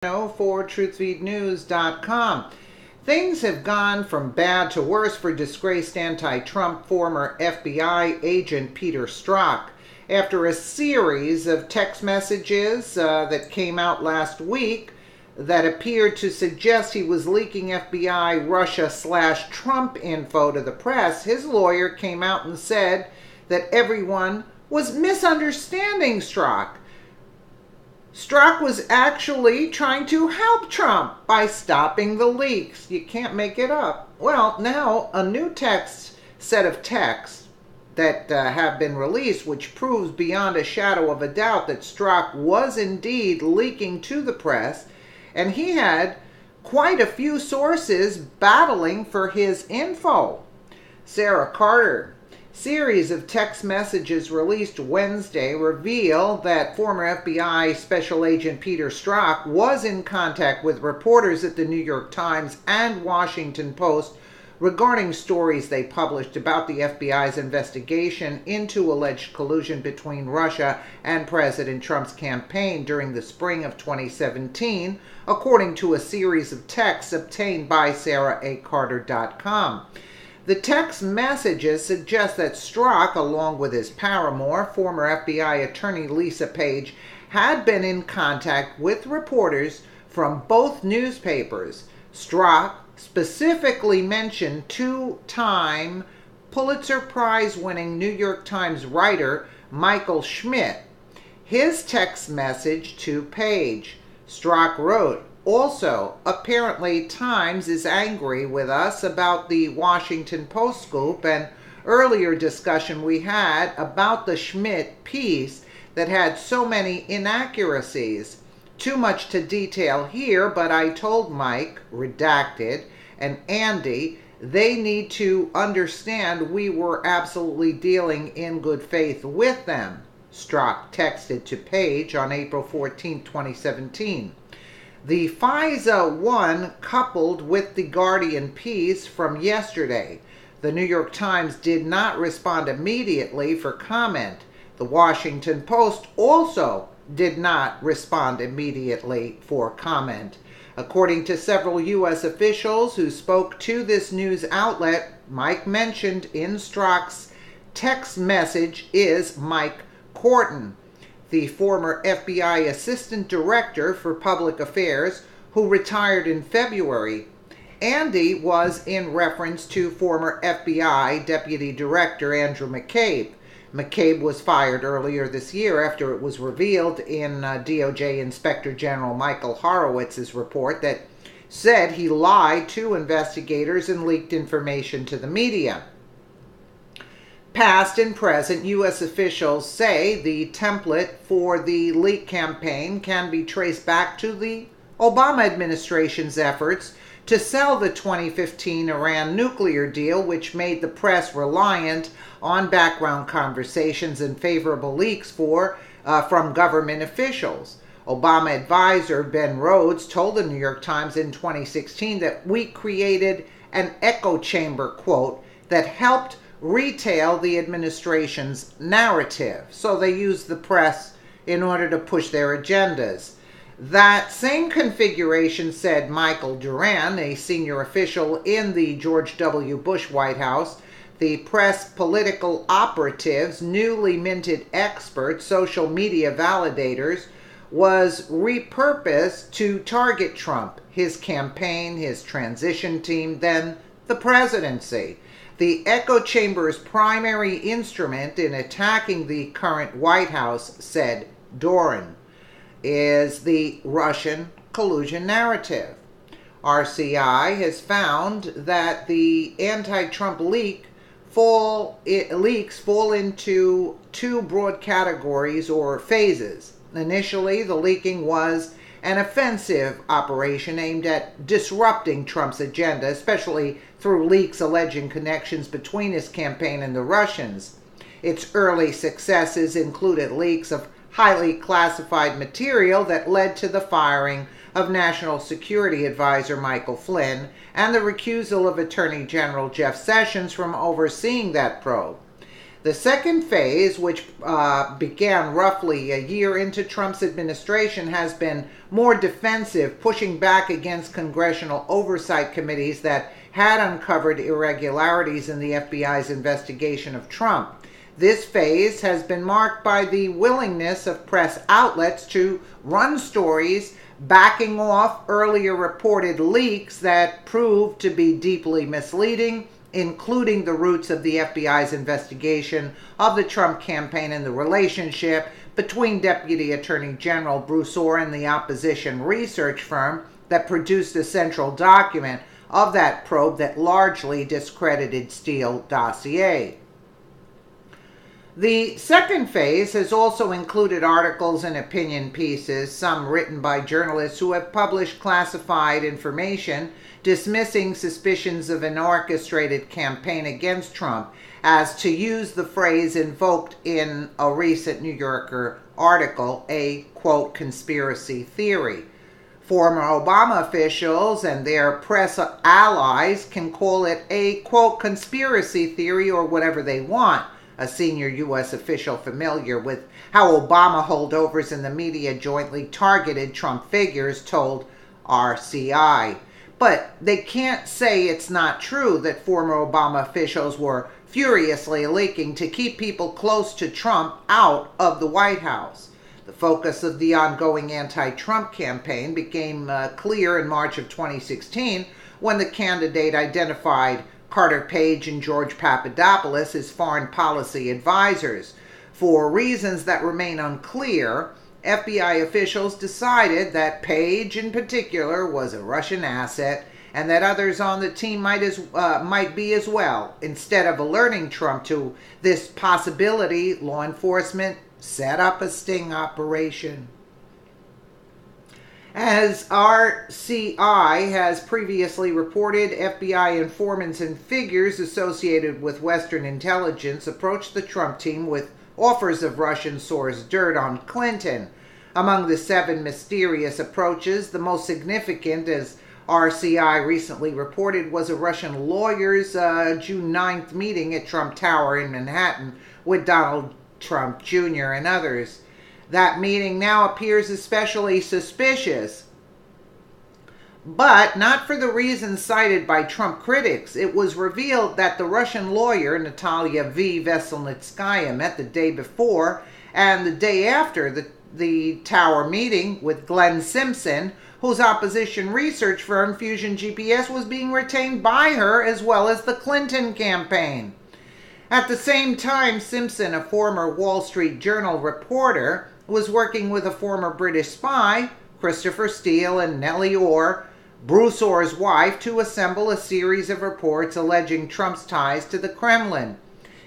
For TruthFeedNews.com. Things have gone from bad to worse for disgraced anti-Trump former FBI agent Peter Strzok after a series of text messages that came out last week that appeared to suggest he was leaking FBI Russia/Trump info to the press. His lawyer came out and said that everyone was misunderstanding Strzok. Strzok was actually trying to help Trump by stopping the leaks. You can't make it up. Well, now a new set of texts that have been released, which proves beyond a shadow of a doubt that Strzok was indeed leaking to the press, and he had quite a few sources battling for his info. Sara Carter. Series of text messages released Wednesday reveal that former FBI Special Agent Peter Strzok was in contact with reporters at the New York Times and Washington Post regarding stories they published about the FBI's investigation into alleged collusion between Russia and President Trump's campaign during the spring of 2017, according to a series of texts obtained by SaraCarter.com. The text messages suggest that Strzok, along with his paramour, former FBI attorney Lisa Page, had been in contact with reporters from both newspapers. Strzok specifically mentioned two-time Pulitzer Prize-winning New York Times writer Michael Schmidt. His text message to Page. Strzok wrote, "Also, apparently Times is angry with us about the Washington Post scoop and earlier discussion we had about the Schmidt piece that had so many inaccuracies. Too much to detail here, but I told Mike, redacted, and Andy they need to understand we were absolutely dealing in good faith with them," Strzok texted to Page on April 14, 2017. The FISA one coupled with the Guardian piece from yesterday. The New York Times did not respond immediately for comment. The Washington Post also did not respond immediately for comment. According to several U.S. officials who spoke to this news outlet, Mike mentioned in Strzok's text message is Mike Corton, the former FBI Assistant Director for Public Affairs, who retired in February. Andy was in reference to former FBI Deputy Director Andrew McCabe. McCabe was fired earlier this year after it was revealed in DOJ Inspector General Michael Horowitz's report that said he lied to investigators and leaked information to the media. Past and present U.S. officials say the template for the leak campaign can be traced back to the Obama administration's efforts to sell the 2015 Iran nuclear deal, which made the press reliant on background conversations and favorable leaks from government officials. Obama advisor Ben Rhodes told the New York Times in 2016 that we created an echo chamber, quote, that helped retail the administration's narrative. So they used the press in order to push their agendas. That same configuration, said Michael Duran, a senior official in the George W. Bush White House, the press political operatives, newly minted experts, social media validators, was repurposed to target Trump, his campaign, his transition team, then the presidency. The echo chamber's primary instrument in attacking the current White House, said Doran, is the Russian collusion narrative. RCI has found that the anti-Trump leaks fall into two broad categories or phases. Initially, the leaking was an offensive operation aimed at disrupting Trump's agenda, especially through leaks alleging connections between his campaign and the Russians. Its early successes included leaks of highly classified material that led to the firing of National Security Advisor Michael Flynn and the recusal of Attorney General Jeff Sessions from overseeing that probe. The second phase, which began roughly a year into Trump's administration, has been more defensive, pushing back against congressional oversight committees that had uncovered irregularities in the FBI's investigation of Trump. This phase has been marked by the willingness of press outlets to run stories backing off earlier reported leaks that proved to be deeply misleading, including the roots of the FBI's investigation of the Trump campaign and the relationship between Deputy Attorney General Bruce Orr and the opposition research firm that produced a central document of that probe that largely discredited Steele dossier. The second phase has also included articles and opinion pieces, some written by journalists who have published classified information dismissing suspicions of an orchestrated campaign against Trump, as, to use the phrase invoked in a recent New Yorker article, a, quote, conspiracy theory. Former Obama officials and their press allies can call it a, quote, conspiracy theory or whatever they want. A senior U.S. official familiar with how Obama holdovers in the media jointly targeted Trump figures told RCI. But they can't say it's not true that former Obama officials were furiously leaking to keep people close to Trump out of the White House. The focus of the ongoing anti-Trump campaign became clear in March of 2016 when the candidate identified Carter Page and George Papadopoulos as foreign policy advisors. For reasons that remain unclear, FBI officials decided that Page in particular was a Russian asset and that others on the team might be as well. Instead of alerting Trump to this possibility, law enforcement set up a sting operation. As RCI has previously reported, FBI informants and figures associated with Western intelligence approached the Trump team with offers of Russian-sourced dirt on Clinton. Among the 7 mysterious approaches, the most significant, as RCI recently reported, was a Russian lawyer's June 9th meeting at Trump Tower in Manhattan with Donald Trump Jr. and others. That meeting now appears especially suspicious, but not for the reasons cited by Trump critics. It was revealed that the Russian lawyer Natalia V. Veselnitskaya met the day before and the day after the Tower meeting with Glenn Simpson, whose opposition research firm Fusion GPS was being retained by her as well as the Clinton campaign. At the same time, Simpson, a former Wall Street Journal reporter, was working with a former British spy, Christopher Steele, and Nellie Orr, Bruce Orr's wife, to assemble a series of reports alleging Trump's ties to the Kremlin.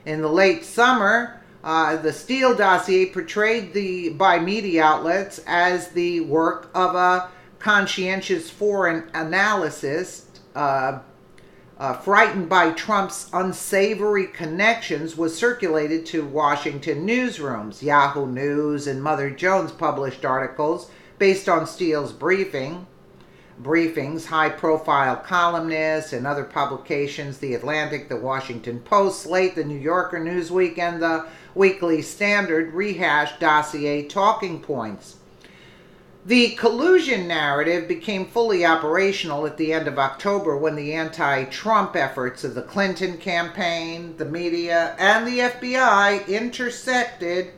In the late summer, the Steele dossier portrayed by media outlets as the work of a conscientious foreign analyst, frightened by Trump's unsavory connections, was circulated to Washington newsrooms. Yahoo News and Mother Jones published articles based on Steele's briefings. High-profile columnists and other publications, The Atlantic, The Washington Post, Slate, The New Yorker, Newsweek, and The Weekly Standard rehashed dossier talking points. The collusion narrative became fully operational at the end of October when the anti-Trump efforts of the Clinton campaign, the media, and the FBI intersected.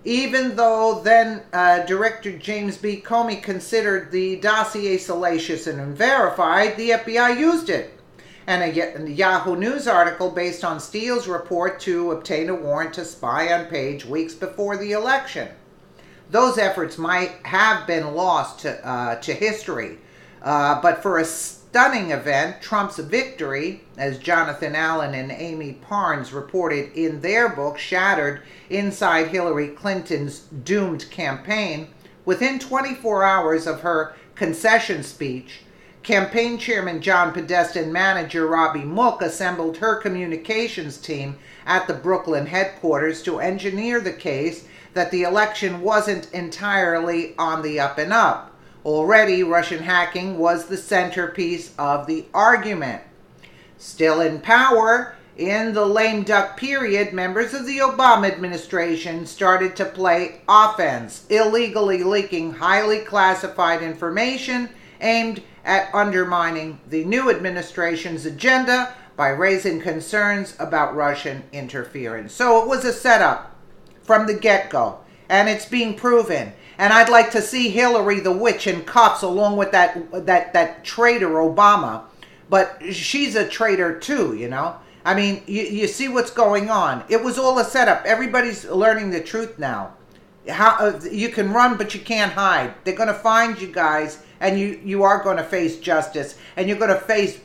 Even though then Director James B. Comey considered the dossier salacious and unverified, the FBI used it. And a Yahoo News article based on Steele's report to obtain a warrant to spy on Page weeks before the election. Those efforts might have been lost to history, but for a stunning event, Trump's victory, as Jonathan Allen and Amy Parnes reported in their book, shattered inside Hillary Clinton's doomed campaign. Within 24 hours of her concession speech, campaign chairman John Podesta and manager Robbie Mook assembled her communications team at the Brooklyn headquarters to engineer the case that the election wasn't entirely on the up and up. Already, Russian hacking was the centerpiece of the argument. Still in power, In the lame duck period, members of the Obama administration started to play offense, illegally leaking highly classified information aimed at undermining the new administration's agenda by raising concerns about Russian interference. So it was a setup from the get-go, and it's being proven. And I'd like to see Hillary the witch in cuffs along with that traitor Obama. But she's a traitor too, you know. I mean, you see what's going on. It was all a setup. Everybody's learning the truth now. How you can run, but you can't hide. They're going to find you guys, and you are going to face justice, and you're going to face